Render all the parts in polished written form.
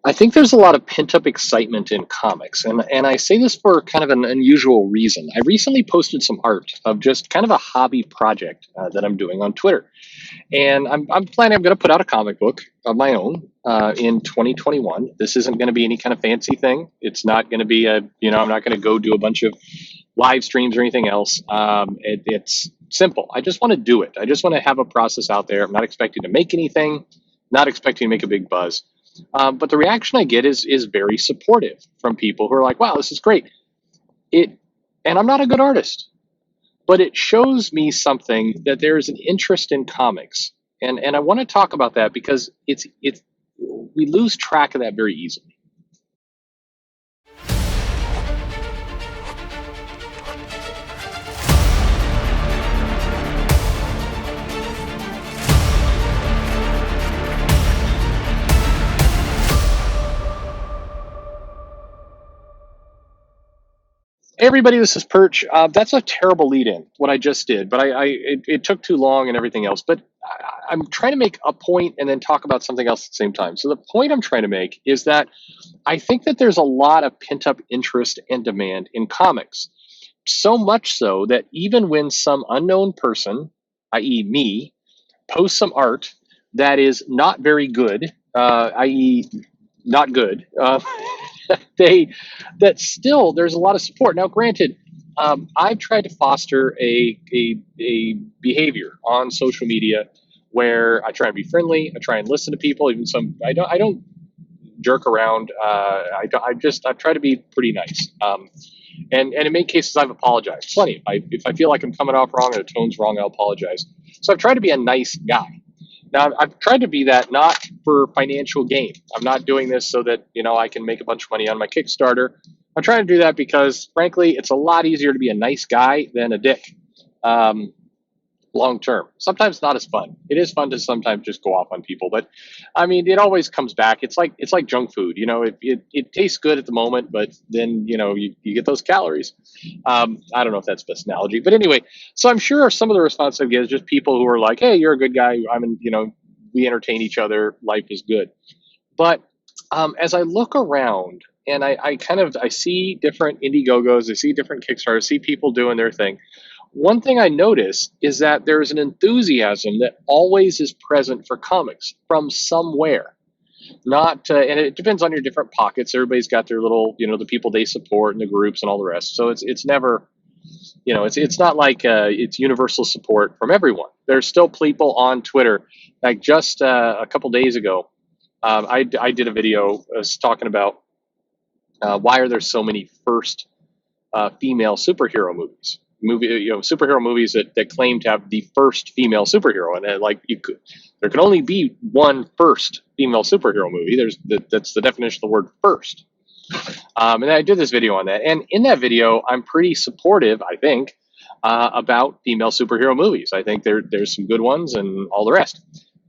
I think there's a lot of pent up excitement in comics, and I say this for kind of an unusual reason. I recently posted some art of just kind of a hobby project that I'm doing on Twitter, and I'm planning I'm going to put out a comic book of my own in 2021. This isn't going to be any kind of fancy thing. It's not going to be I'm not going to go do a bunch of live streams or anything else. It's simple. I just want to do it. I just want to have a process out there. I'm not expecting to make anything, not expecting to make a big buzz. But the reaction I get is very supportive from people who are like, "Wow, this is great." It, and I'm not a good artist, but it shows me something that there is an interest in comics, and I want to talk about that because it's we lose track of that very easily. Hey everybody, this is Perch. That's a terrible lead-in, what I just did, but it took too long and everything else. But I'm trying to make a point and then talk about something else at the same time. So the point I'm trying to make is that I think that there's a lot of pent-up interest and demand in comics. So much so that even when some unknown person, i.e., me, posts some art that is not very good, i.e., not good, they that still there's a lot of support. Now, granted, I've tried to foster a behavior on social media where I try to be friendly, I try and listen to people, even some I don't jerk around. I've tried to be pretty nice. And in many cases, I've apologized plenty. If I feel like I'm coming off wrong or the tone's wrong, I'll apologize. So I've tried to be a nice guy. Now I've tried to be that not for financial gain. I'm not doing this so that I can make a bunch of money on my Kickstarter. I'm trying to do that because, frankly, it's a lot easier to be a nice guy than a dick. Um, Long term. Sometimes not as fun. It is fun to sometimes just go off on people, but I mean, it always comes back. It's like junk food. It tastes good at the moment, but then you get those calories. I don't know if that's the best analogy, but anyway. So I'm sure some of the response I get is just people who are like, "Hey, you're a good guy. We entertain each other. Life is good." But as I look around and I see different Indiegogos, I see different Kickstarters, I see people doing their thing. One thing I notice is that there's an enthusiasm that always is present for comics from somewhere. Not, and it depends on your different pockets. Everybody's got their little, the people they support and the groups and all the rest. So it's never, it's not like it's universal support from everyone. There's still people on Twitter. Like just a couple days ago, I did a video talking about why are there so many first female superhero movies. Superhero movies that claim to have the first female superhero, and there can only be one first female superhero movie. That's the definition of the word first. And I did this video on that, and in that video, I'm pretty supportive, I think, about female superhero movies. I think there's some good ones and all the rest.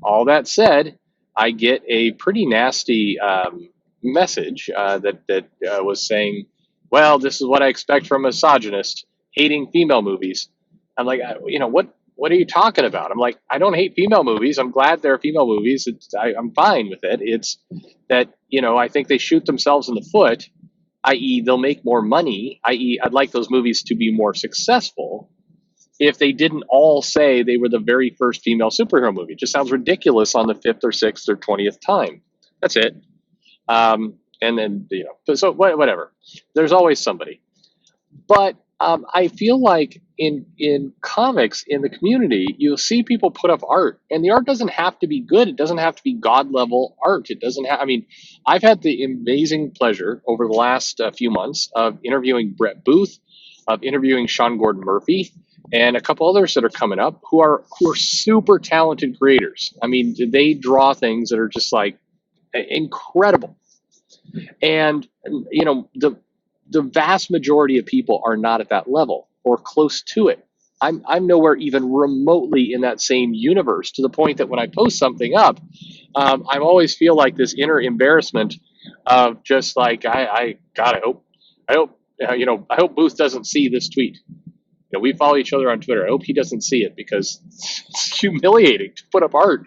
All that said, I get a pretty nasty message that was saying, "Well, this is what I expect from a misogynist hating female movies." I'm like, what are you talking about? I'm like, I don't hate female movies. I'm glad there are female movies. I'm fine with it. It's that I think they shoot themselves in the foot, i.e., they'll make more money, i.e., I'd like those movies to be more successful if they didn't all say they were the very first female superhero movie. It just sounds ridiculous on the fifth or sixth or 20th time. That's it. And then, so whatever. There's always somebody. But I feel like in comics, in the community, you'll see people put up art, and the art doesn't have to be good. It doesn't have to be God level art. It doesn't have. I mean, I've had the amazing pleasure over the last few months of interviewing Brett Booth, of interviewing Sean Gordon Murphy, and a couple others that are coming up who are super talented creators. I mean, they draw things that are just like incredible, and the vast majority of people are not at that level or close to it. I'm nowhere even remotely in that same universe, to the point that when I post something up, I always feel like this inner embarrassment of just like, God, I hope Booth doesn't see this tweet. We follow each other on Twitter. I hope he doesn't see it, because it's humiliating to put up art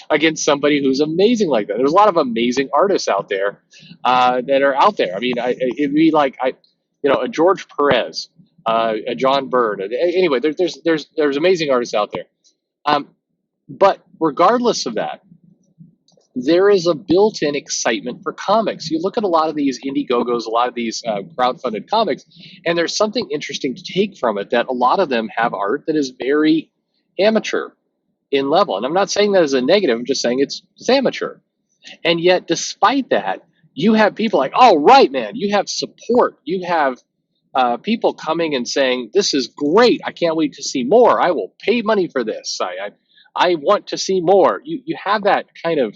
against somebody who's amazing like that. There's a lot of amazing artists out there that are out there. I mean, it'd be like a George Perez, a John Byrne. Anyway, there's amazing artists out there. Um, but regardless of that, there is a built-in excitement for comics. You look at a lot of these Indiegogos, a lot of these crowd-funded comics, and there's something interesting to take from it that a lot of them have art that is very amateur in level. And I'm not saying that as a negative, I'm just saying it's amateur. And yet, despite that, you have people like, oh, right, man, you have support. You have people coming and saying, this is great. I can't wait to see more. I will pay money for this. I want to see more. You have that kind of,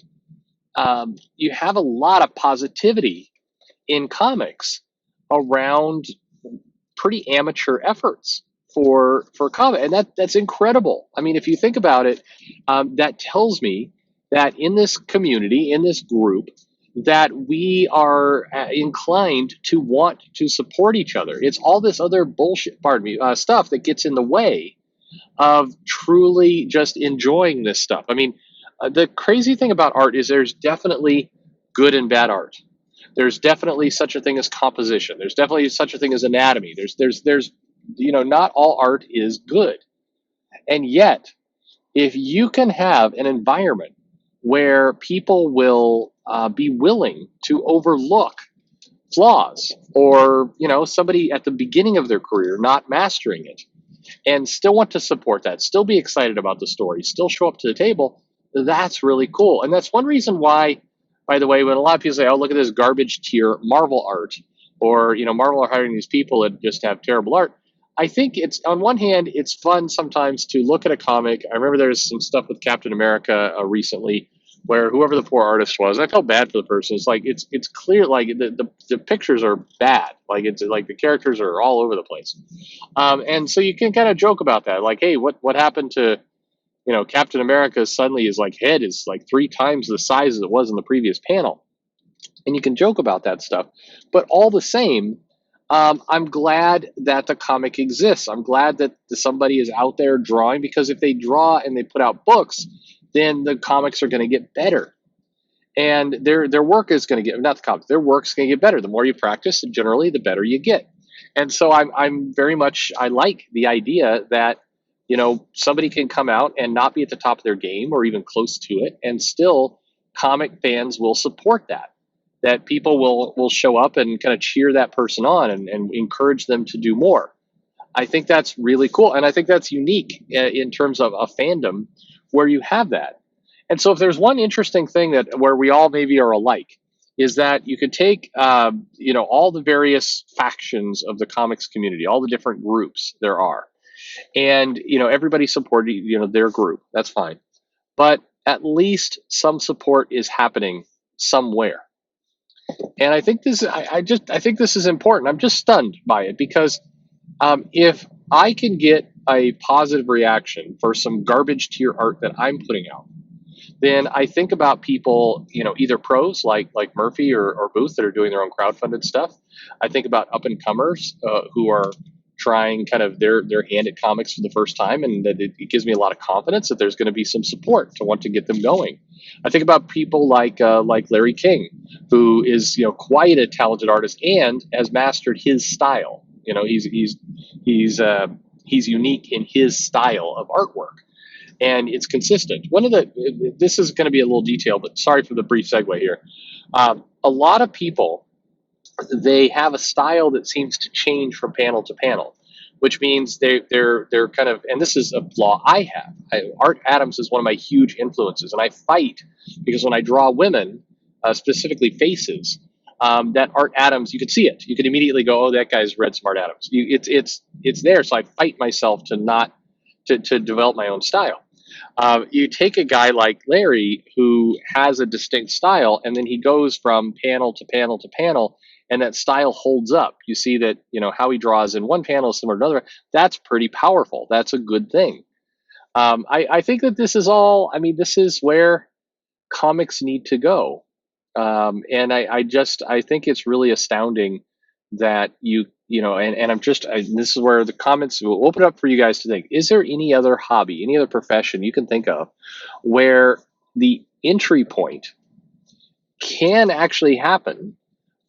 you have a lot of positivity in comics around pretty amateur efforts for comic, and that's incredible. I mean, if you think about it, that tells me that in this community, in this group, that we are inclined to want to support each other. It's all this other bullshit, pardon me, stuff that gets in the way of truly just enjoying this stuff. I mean, the crazy thing about art is there's definitely good and bad art. There's definitely such a thing as composition. There's definitely such a thing as anatomy. There's not all art is good. And yet, if you can have an environment where people will be willing to overlook flaws, or somebody at the beginning of their career not mastering it, and still want to support that, still be excited about the story, still show up to the table, that's really cool. And that's one reason why, by the way, when a lot of people say, oh, look at this garbage tier Marvel art, or Marvel are hiring these people that just have terrible art, I think it's, on one hand, it's fun sometimes to look at a comic. I remember there's some stuff with Captain America recently, where whoever the poor artist was, I felt bad for the person. It's like it's clear, like the pictures are bad, like it's like the characters are all over the place, and so you can kind of joke about that, like, hey, what happened to Captain America? Suddenly his like head is like 3 times the size as it was in the previous panel, and you can joke about that stuff, but all the same, I'm glad that the comic exists. I'm glad that somebody is out there drawing, because if they draw and they put out books, then the comics are going to get better, and their work is going to get, not the comics, their work's going to get better. The more you practice, and generally the better you get. And so I'm very much, I like the idea that somebody can come out and not be at the top of their game or even close to it, and still comic fans will support that people will show up and kind of cheer that person on, and encourage them to do more. I think that's really cool, and I think that's unique in terms of a fandom where you have that. And so, if there's one interesting thing that where we all maybe are alike, is that you could take all the various factions of the comics community, all the different groups there are, and everybody supported their group. That's fine, but at least some support is happening somewhere. And I think I think this is important. I'm just stunned by it, because if I can get a positive reaction for some garbage tier art that I'm putting out, then I think about people, either pros like Murphy or Booth that are doing their own crowdfunded stuff. I think about up and comers who are trying kind of their hand at comics for the first time, and that it gives me a lot of confidence that there's going to be some support to want to get them going. I think about people like Larry King, who is quite a talented artist and has mastered his style. He's unique in his style of artwork, and it's consistent. This is going to be a little detail, but sorry for the brief segue here. A lot of people, they have a style that seems to change from panel to panel, which means they're kind of, and this is a flaw I have. Art Adams is one of my huge influences, and I fight because when I draw women, specifically faces, that Art Adams, you can see it. You can immediately go, oh, that guy's read some Art Adams. It's there, so I fight myself to develop my own style. You take a guy like Larry who has a distinct style, and then he goes from panel to panel to panel, and that style holds up. You see that how he draws in one panel is similar to another. That's pretty powerful. That's a good thing. I think that this is all. I mean, this is where comics need to go, and I think it's really astounding that and this is where the comments will open up for you guys to think, is there any other hobby, any other profession you can think of where the entry point can actually happen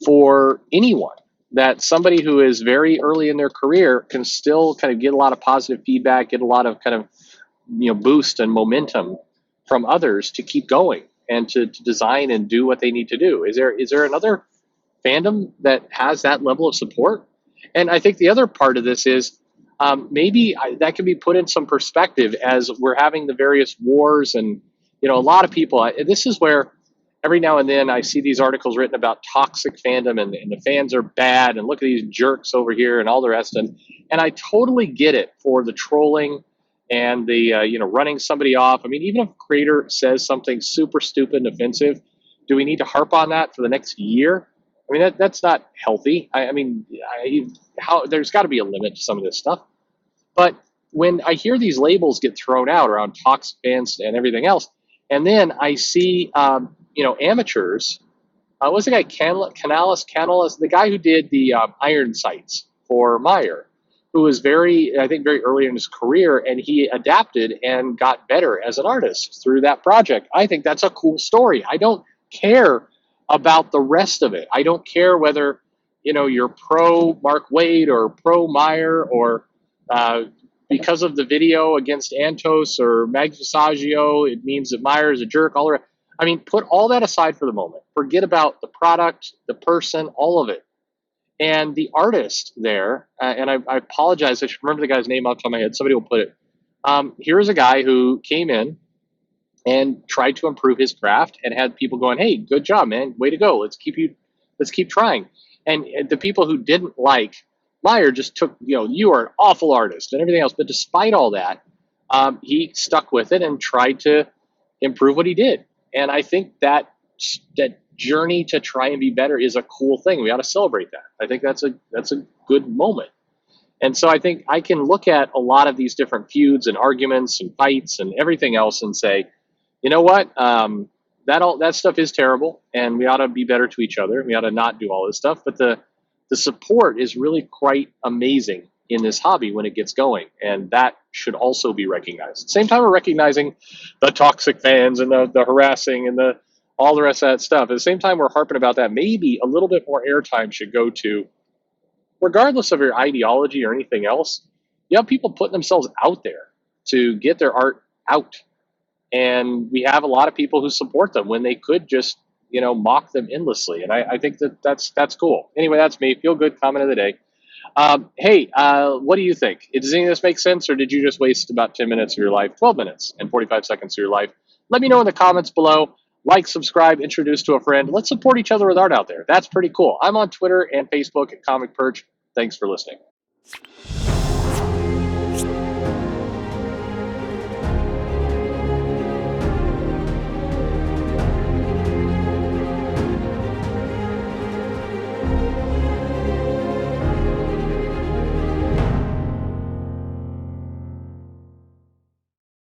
for anyone. That somebody who is very early in their career can still kind of get a lot of positive feedback, get a lot of kind of boost and momentum from others to keep going and to design and do what they need to do. Is there another fandom that has that level of support? And I think the other part of this is maybe that can be put in some perspective as we're having the various wars, and a lot of people. This is where every now and then I see these articles written about toxic fandom, and the fans are bad, and look at these jerks over here and all the rest. And I totally get it for the trolling and the running somebody off. I mean, even if a creator says something super stupid and offensive, do we need to harp on that for the next year? I mean, that's not healthy. How there's got to be a limit to some of this stuff. But when I hear these labels get thrown out around toxic fans and everything else, and then I see amateurs. What's the guy? Canales, the guy who did the iron sights for Meyer, who was I think very early in his career, and he adapted and got better as an artist through that project. I think that's a cool story. I don't care about the rest of it. I don't care whether you're pro Mark Wade or pro Meyer, or because of the video against Antos or Magsagio, it means that Meyer is a jerk. I mean, put all that aside for the moment. Forget about the product, the person, all of it. And the artist there, and I apologize, I should remember the guy's name off the top of my head. Somebody will put it. Here's a guy who came in and tried to improve his craft and had people going, "Hey, good job, man. Way to go. Let's keep trying." And the people who didn't like Meyer just took, you are an awful artist and everything else. But despite all that, he stuck with it and tried to improve what he did. And I think that journey to try and be better is a cool thing. We ought to celebrate that. I think that's a good moment. And so I think I can look at a lot of these different feuds and arguments and fights and everything else and say, you know what, that stuff is terrible, and we ought to be better to each other. We ought to not do all this stuff. But the support is really quite amazing in this hobby when it gets going, and that should also be recognized. At the same time, we're recognizing the toxic fans and the harassing and all the rest of that stuff. At the same time, we're harping about that. Maybe a little bit more airtime should go to, regardless of your ideology or anything else, you have people putting themselves out there to get their art out. And we have a lot of people who support them when they could just, mock them endlessly. And I think that's cool. Anyway, that's me. Feel good comment of the day. Hey, what do you think? Does any of this make sense, or did you just waste about 10 minutes of your life, 12 minutes and 45 seconds of your life? Let me know in the comments below. Like, subscribe, introduce to a friend. Let's support each other with art out there. That's pretty cool. I'm on Twitter and Facebook at Comic Perch. Thanks for listening.